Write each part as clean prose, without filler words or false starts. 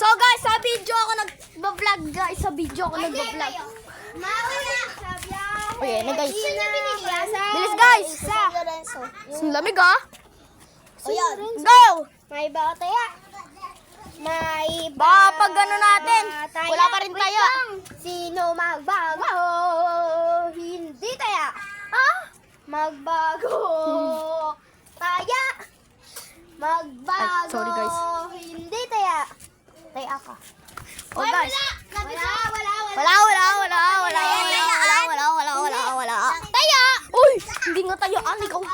So guys, sa video ako nag-vlog guys. Sa video ako nag-vlog. Okay, na guys. Bilis guys. Ang lamig ah. Go! May bataya. May Baka pag gano'n natin, wala pa rin tayo. Sino magbago? Hindi taya. Magbago. Taya. Magbago. Ay, sorry, guys. Hindi taya. Taya ka. Oh guys. Wala. Taya. Uy, hindi nga tayo. Ikaw.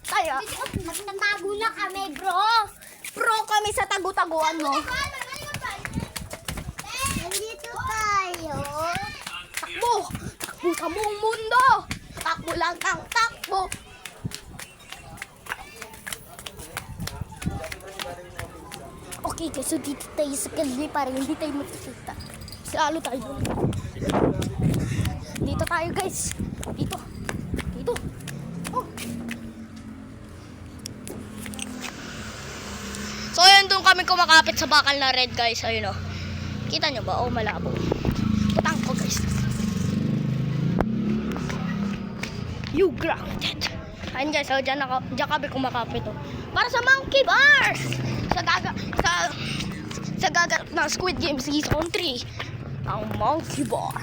Tayo. Magtatago na kami, bro. Pro kami sa tagu-taguan mo. Nandito tayo. Takbo. Takbo sa buong mundo. Takbo lang kang takbo. Okay guys, so dito tayo sa kalye para hindi tayo makikita. Lalo tayo. Dito tayo guys. Dito. Oh. So ayun, doon kami kumakapit sa bakal na red guys. Ayun o. Kita nyo ba? Oh, malabo. Putang ko guys. You grounded. Ayun guys, so dyan kami kumakapit o. Para sa monkey bars! Sa gaganap ng Squid Game Season 3. Ang monkey bar.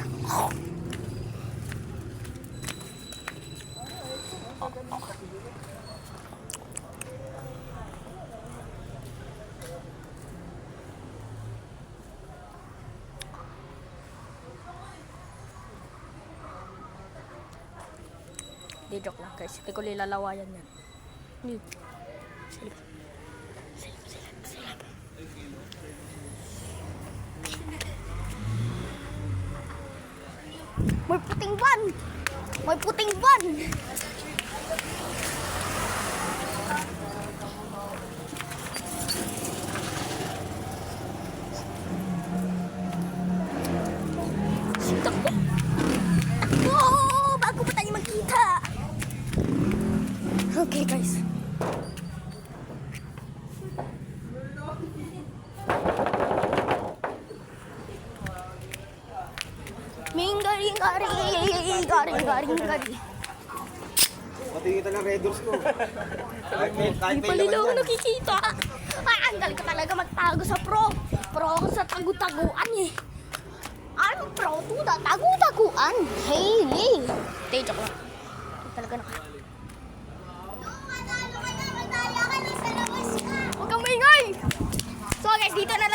Di joke lang guys. Hindi ko nilalawayan yan. Silip. May puting van! Takbo! Bago pa tayo magkita! Okay guys. Garing. Patingin kita ng Red Doors ko. Kahit Hindi pa nila ako nakikita. Ay, ang galing ka talaga magtago sa pro. Pro ako sa tagu-taguan eh. I'm pro to the tagu-taguan. Hey. Tay, joke lang. Talaga na. Huwag kang maingay. So guys, dito na